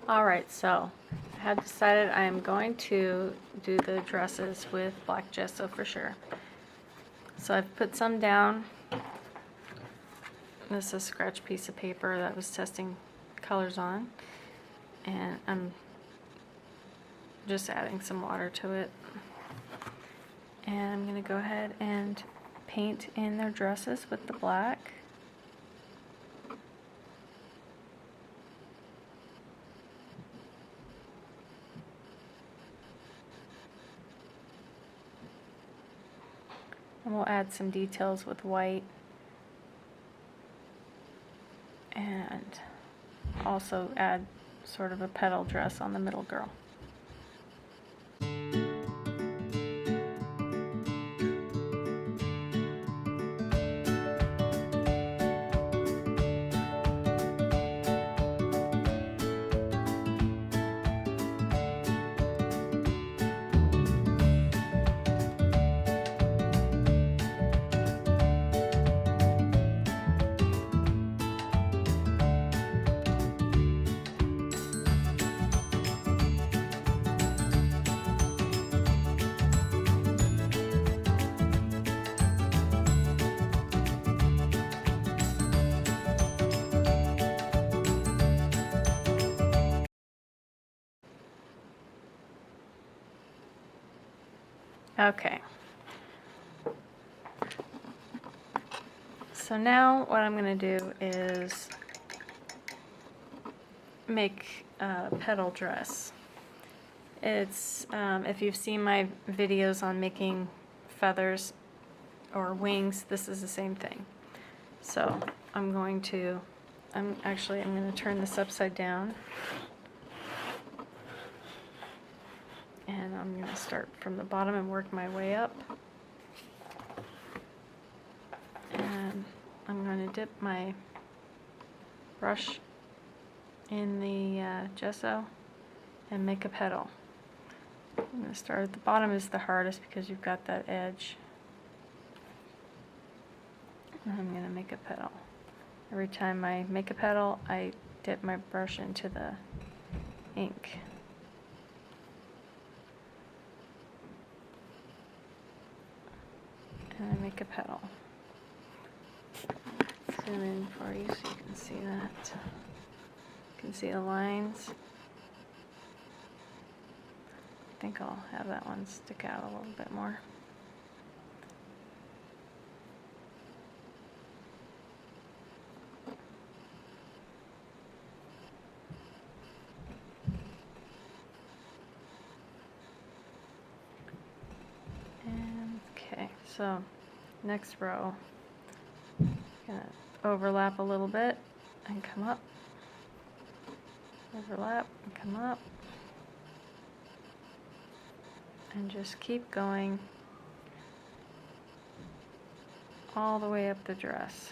Alright, so I have decided I am going to do the dresses with black gesso for sure. So I've put some down. This is a scratch piece of paper that I was testing colors on. And I'm just adding some water to it. And I'm going to go ahead and paint in their dresses with the black. And we'll add some details with white. And also add sort of a petal dress on the middle girl. Okay. So now what I'm going to do is make a petal dress. It's, if you've seen my videos on making feathers or wings, this is the same thing. So I'm going to turn this upside down. And I'm going to start from the bottom and work my way up. And I'm going to dip my brush in the gesso and make a petal. I'm going to start at the bottom is the hardest because you've got that edge. And I'm going to make a petal. Every time I make a petal, I dip my brush into the ink. And I make a petal. Zoom in for you so you can see that. You can see the lines. I think I'll have that one stick out a little bit more. And okay, so next row, gonna overlap a little bit and come up. Overlap and come up. And just keep going all the way up the dress.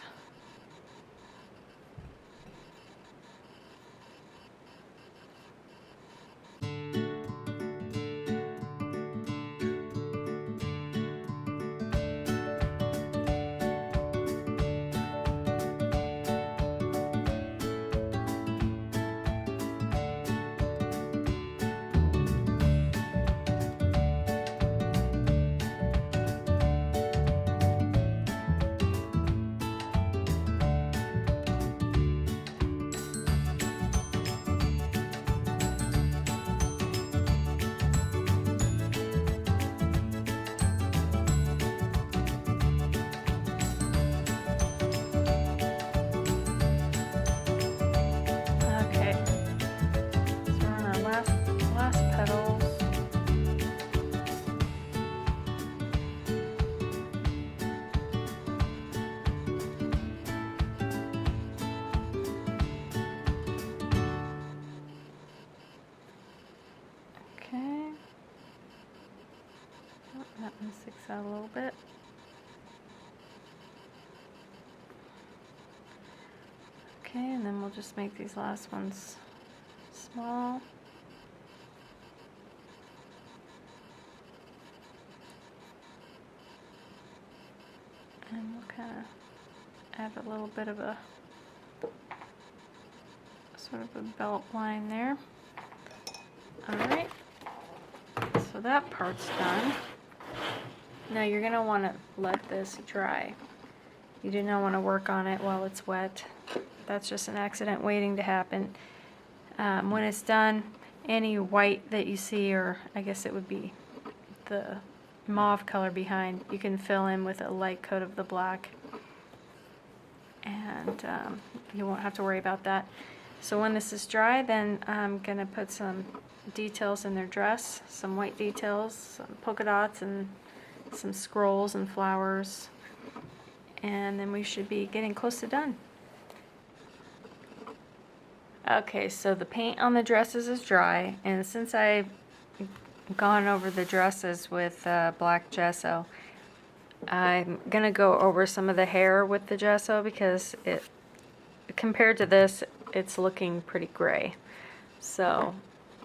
That one sticks out a little bit. Okay, and then we'll just make these last ones small. And we'll kind of add a little bit of a sort of a belt line there. Alright, so that part's done. Now you're going to want to let this dry. You do not want to work on it while it's wet. That's just an accident waiting to happen. When it's done, any white that you see, or I guess it would be the mauve color behind, you can fill in with a light coat of the black, and you won't have to worry about that. So when this is dry, then I'm going to put some details in their dress, some white details, some polka dots, and some scrolls and flowers, and then we should be getting close to done. Okay, so the paint on the dresses is dry, and since I've gone over the dresses with black gesso, I'm gonna go over some of the hair with the gesso because it, compared to this, it's looking pretty gray. So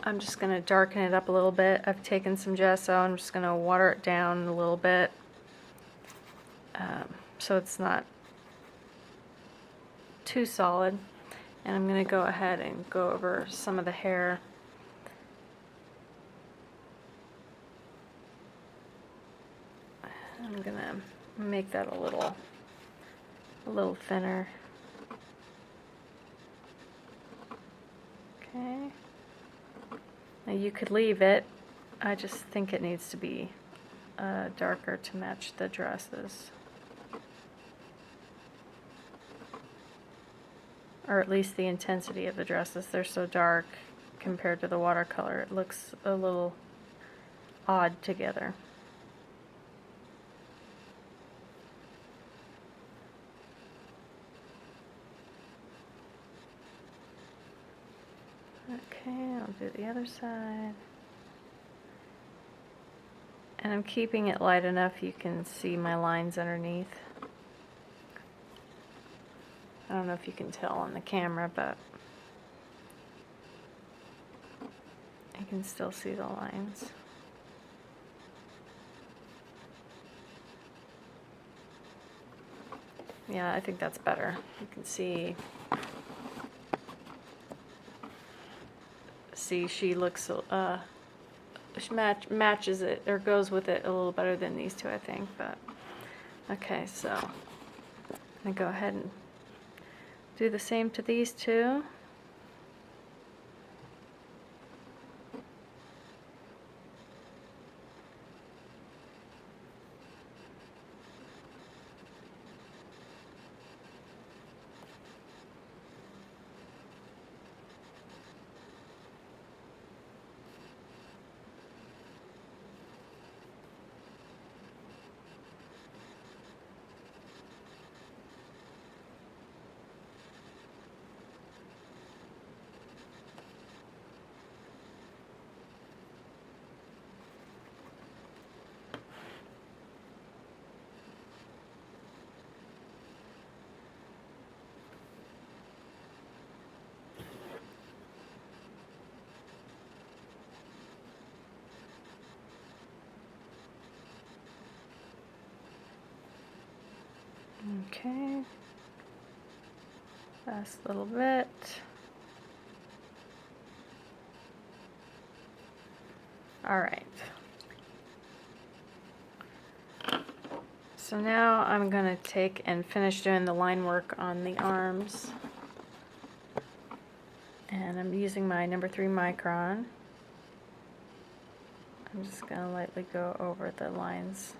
I'm just gonna darken it up a little bit. I've taken some gesso, I'm just gonna water it down a little bit so it's not too solid. And I'm going to go ahead and go over some of the hair. I'm going to make that a little thinner. Okay. Now you could leave it. I just think it needs to be darker to match the dresses. Or at least the intensity of the dresses. They're so dark compared to the watercolor. It looks a little odd together. Okay, I'll do the other side. And I'm keeping it light enough you can see my lines underneath. I don't know if you can tell on the camera, but I can still see the lines. Yeah, I think that's better. You can see she looks she matches it, or goes with it a little better than these two, I think. But okay, so I'm gonna go ahead and do the same to these two. Okay, last little bit. All right. So now I'm going to take and finish doing the line work on the arms. And I'm using my number 3 micron. I'm just going to lightly go over the lines.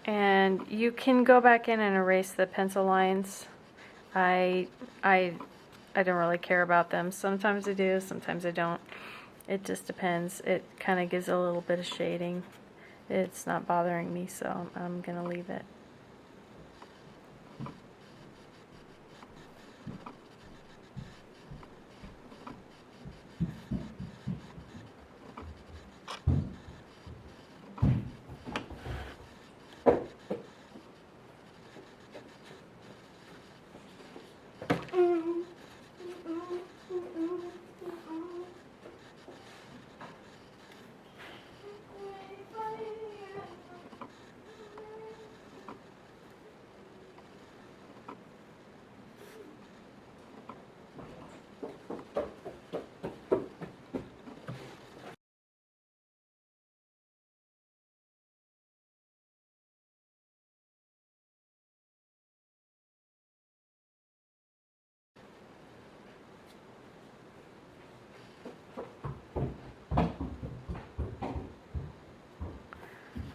And you can go back in and erase the pencil lines. I don't really care about them. Sometimes I do, sometimes I don't. It just depends. It kind of gives a little bit of shading. It's not bothering me, so I'm gonna leave it.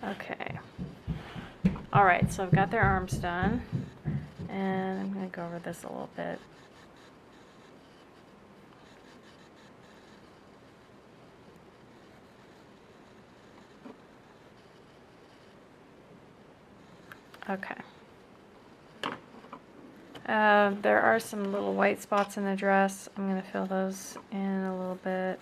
Okay. All right, so I've got their arms done, and I'm going to go over this a little bit. Okay. There are some little white spots in the dress. I'm going to fill those in a little bit.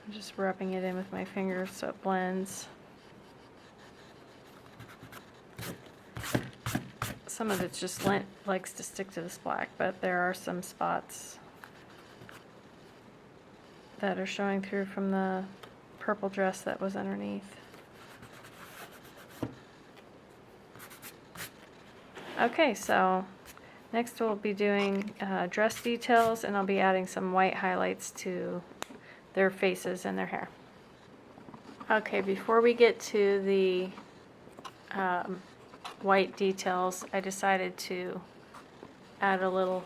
I'm just rubbing it in with my fingers so it blends. Some of it's just likes to stick to this black, but there are some spots that are showing through from the purple dress that was underneath. Okay, so next we'll be doing dress details, and I'll be adding some white highlights to their faces and their hair. Okay, before we get to the white details, I decided to add a little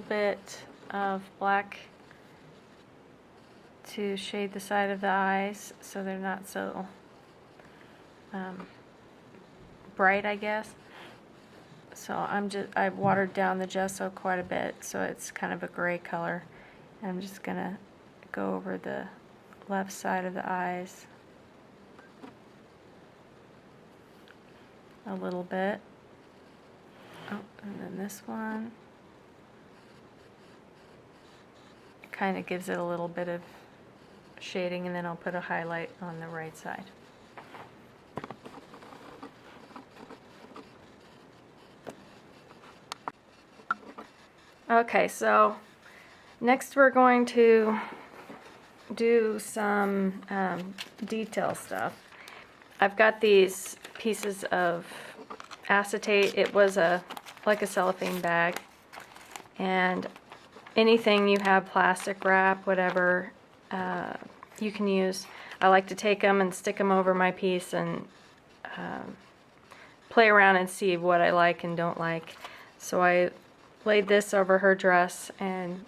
bit of black to shade the side of the eyes so they're not so bright, I guess. So I've watered down the gesso quite a bit, so it's kind of a gray color. And I'm just gonna go over the left side of the eyes a little bit. Oh, and then this one kind of gives it a little bit of shading, and then I'll put a highlight on the right side. Okay, so next we're going to do some detail stuff. I've got these pieces of acetate. It was like a cellophane bag, and anything you have, plastic wrap, whatever, you can use. I like to take them and stick them over my piece and play around and see what I like and don't like. So I laid this over her dress and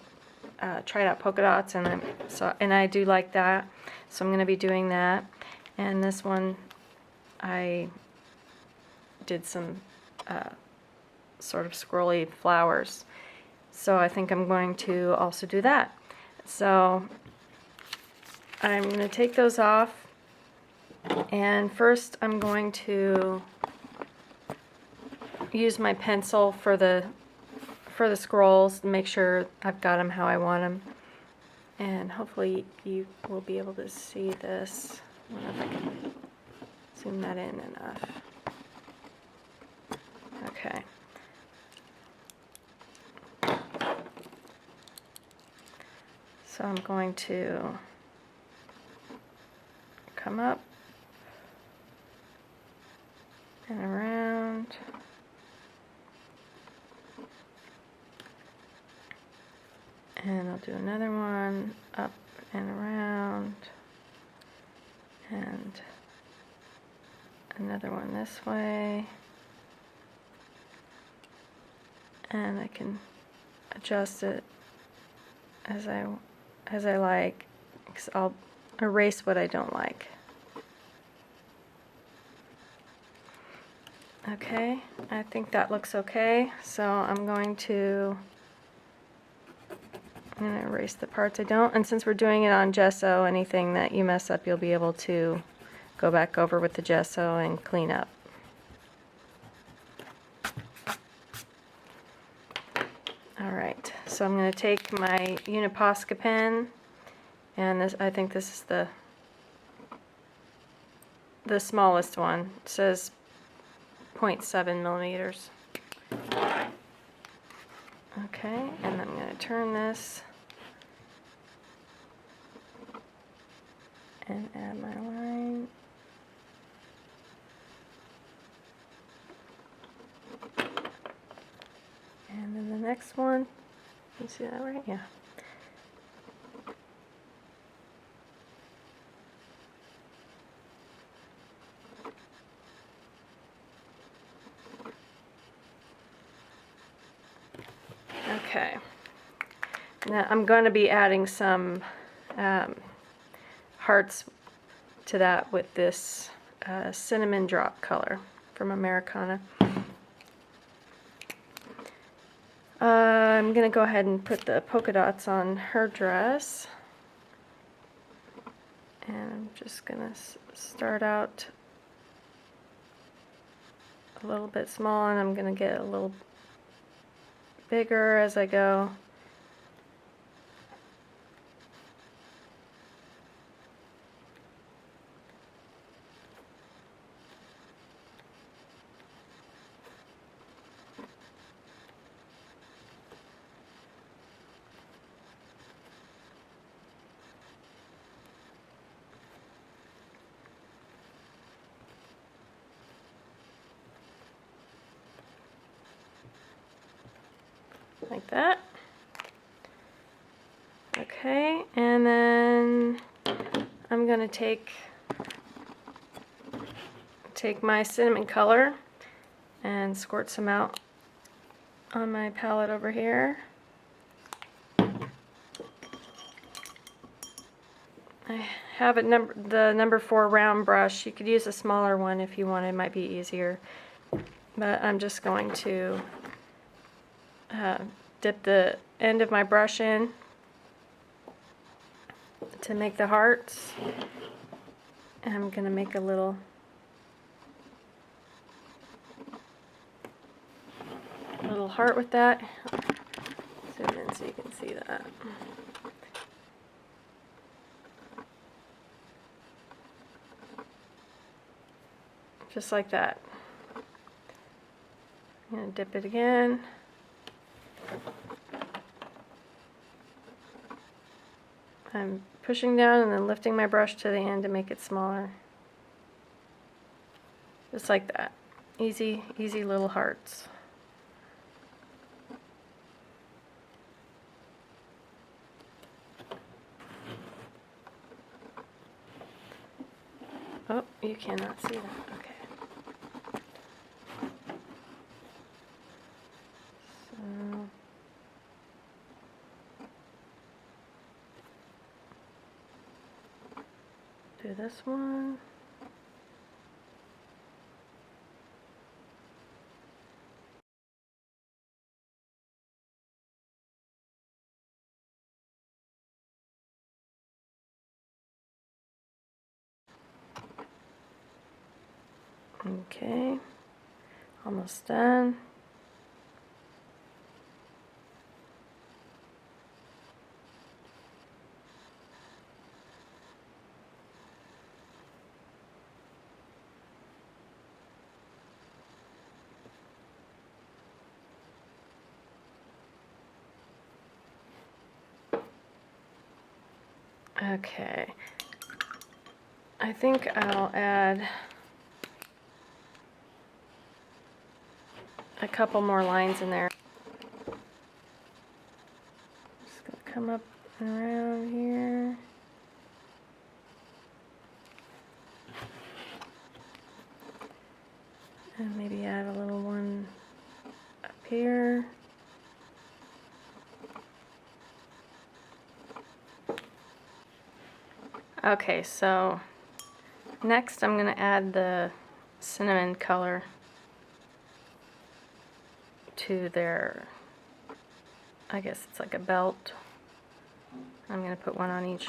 tried out polka dots, and I do like that, so I'm going to be doing that. And this one I did some sort of scrolly flowers, so I think I'm going to also do that. So I'm going to take those off, and first I'm going to use my pencil for the scrolls, make sure I've got them how I want them, and hopefully you will be able to see this. I don't know if I can zoom that in enough. Okay. So I'm going to come up and around. And I'll do another one up and around, and another one this way, and I can adjust it as I like, because I'll erase what I don't like. Okay, I think that looks okay, so I'm going to erase the parts I don't, and since we're doing it on gesso, anything that you mess up you'll be able to go back over with the gesso and clean up. Alright, so I'm going to take my Uniposca pen, and I think this is the smallest one. It says 0.7 millimeters. Okay, and I'm going to turn this and add my line. And then the next one, you see that right? Yeah. Okay. Now I'm going to be adding some hearts to that with this cinnamon drop color from Americana. I'm going to go ahead and put the polka dots on her dress. And I'm just going to start out a little bit small, and I'm going to get a little bigger as I go. Like that. Okay, and then I'm going to take my cinnamon color and squirt some out on my palette over here. I have the number 4 round brush. You could use a smaller one if you wanted, it might be easier. But I'm just going to dip the end of my brush in to make the hearts. And I'm going to make a little heart with that. Zoom in so you can see that. Just like that. I'm going to dip it again. I'm pushing down and then lifting my brush to the end to make it smaller. Just like that. Easy, easy little hearts. Oh, you cannot see that. Okay. So do this one. Okay, almost done. Okay, I think I'll add a couple more lines in there. Just gonna come up and around here. And maybe add a little one up here. Okay, so next I'm going to add the cinnamon color to their, I guess it's like a belt. I'm going to put one on each.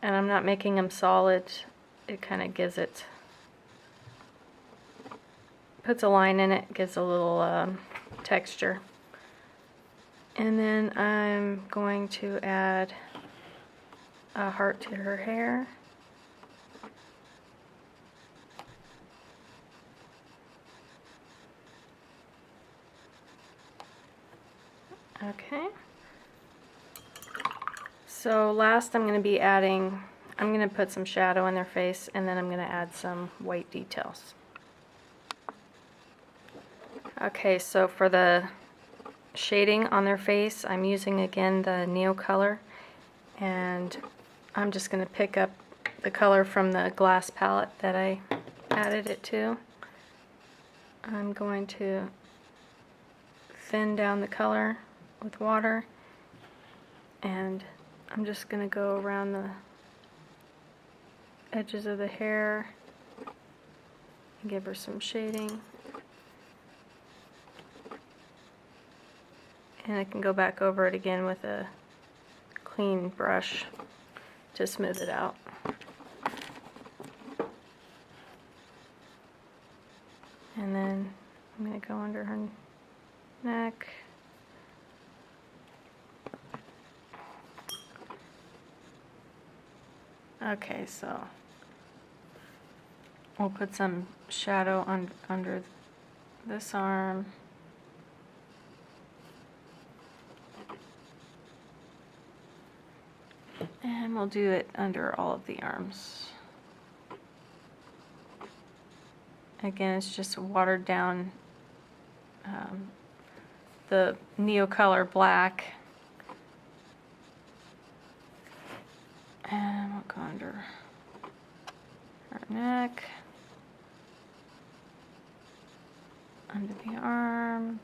And I'm not making them solid. It kind of gives it, puts a line in it, gives a little texture. And then I'm going to add a heart to her hair. Okay. So last I'm going to be adding, I'm going to put some shadow in their face, and then I'm going to add some white details. Okay, so for the shading on their face, I'm using again the Neo color, and I'm just going to pick up the color from the glass palette that I added it to. I'm going to thin down the color with water, and I'm just going to go around the edges of the hair and give her some shading. And I can go back over it again with a clean brush to smooth it out. And then I'm going to go under her neck. Okay, so we'll put some shadow under this arm. And we'll do it under all of the arms. Again, it's just watered down the Neocolor black. And we'll go under her neck, under the arms.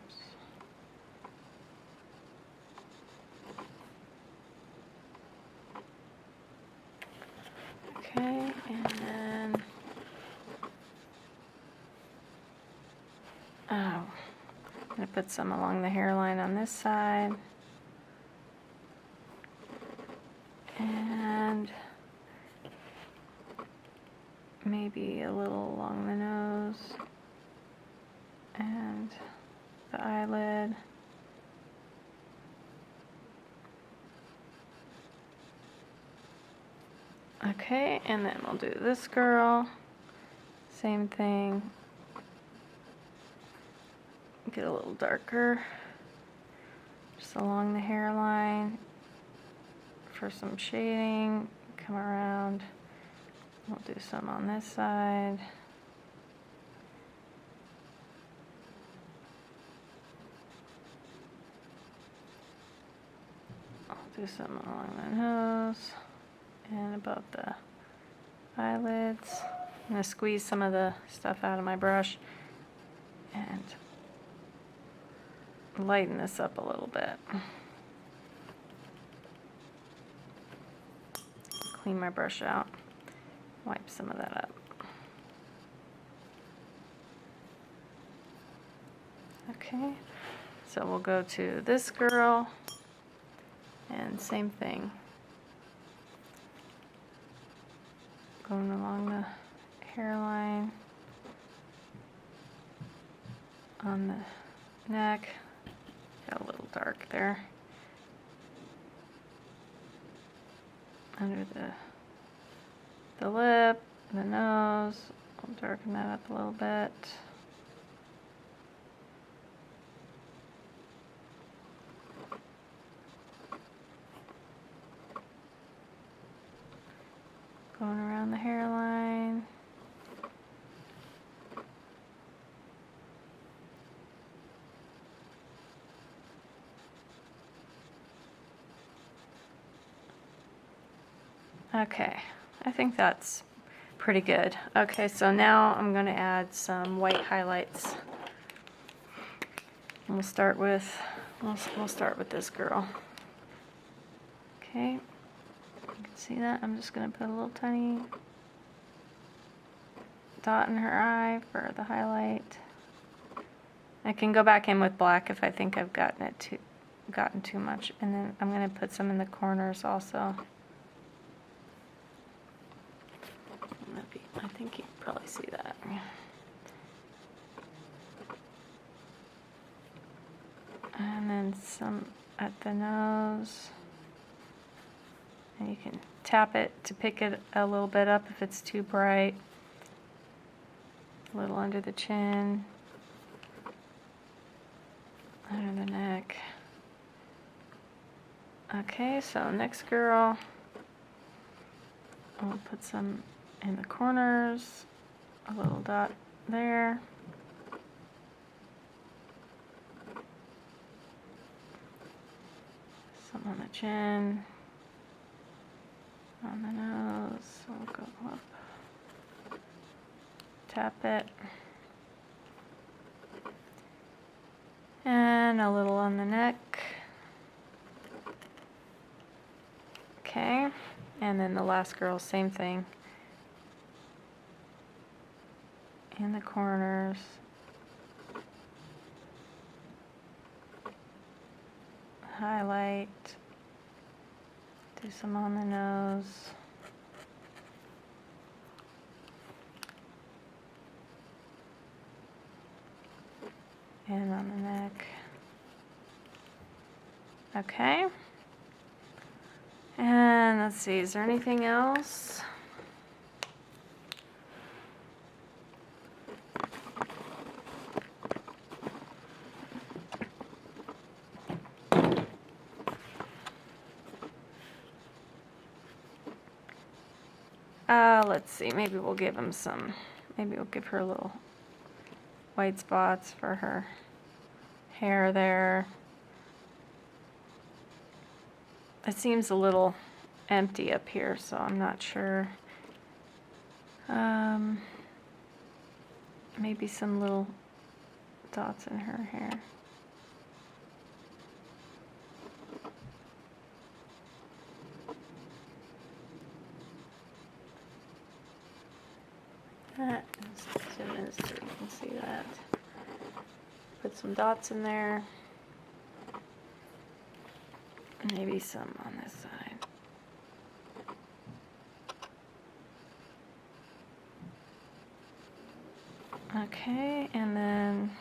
Okay, and then I'm going to put some along the hairline on this side. And maybe a little along the nose and the eyelid. Okay, and then we'll do this girl. Same thing. Get a little darker just along the hairline for some shading. Come around. We'll do some on this side. I'll do some along the nose and above the eyelids. I'm going to squeeze some of the stuff out of my brush and lighten this up a little bit. Clean my brush out. Wipe some of that up. Okay, so we'll go to this girl and same thing. Going along the hairline, on the neck. Got a little dark there. Under the lip, the nose. I'll darken that up a little bit. Going around the hairline. Okay, I think that's pretty good. Okay, so now I'm going to add some white highlights. And we'll start with this girl. Okay, you can see that. I'm just going to put a little tiny dot in her eye for the highlight. I can go back in with black if I think I've gotten too much, and then I'm going to put some in the corners also. I think you can probably see that. And then some at the nose. And you can tap it to pick it a little bit up if it's too bright. A little under the chin. Under the neck. Okay, so next girl. I'll put some in the corners, a little dot there. Some on the chin, on the nose, so we'll go up, tap it. And a little on the neck. Okay, and then the last girl, same thing. In the corners. Highlight. Do some on the nose. And on the neck. Okay. And let's see, is there anything else? Let's see, maybe we'll give him some, maybe we'll give her little white spots for her hair there. It seems a little empty up here, so I'm not sure. Maybe some little dots in her hair. That is zoom in so you can see that. Put some dots in there. Maybe some on this side. Okay, and then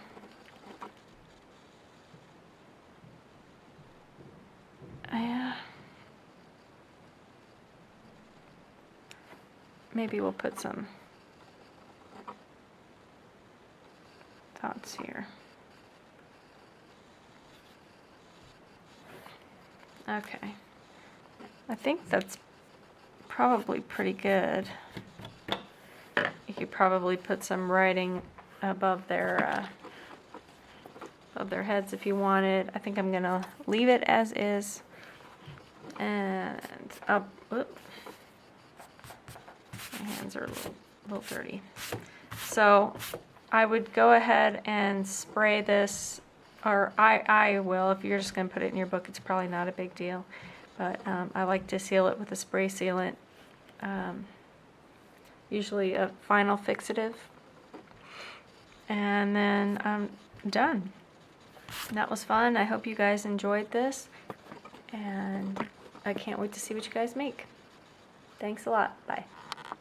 maybe we'll put some dots here. Okay, I think that's probably pretty good. You could probably put some writing above their heads if you wanted. I think I'm gonna leave it as is. And up, whoop. My hands are a little dirty. So I would go ahead and spray this, or I will. If you're just gonna put it in your book, it's probably not a big deal. But I like to seal it with a spray sealant. Usually a final fixative, and then I'm done. That was fun. I hope you guys enjoyed this, and I can't wait to see what you guys make. Thanks a lot. Bye.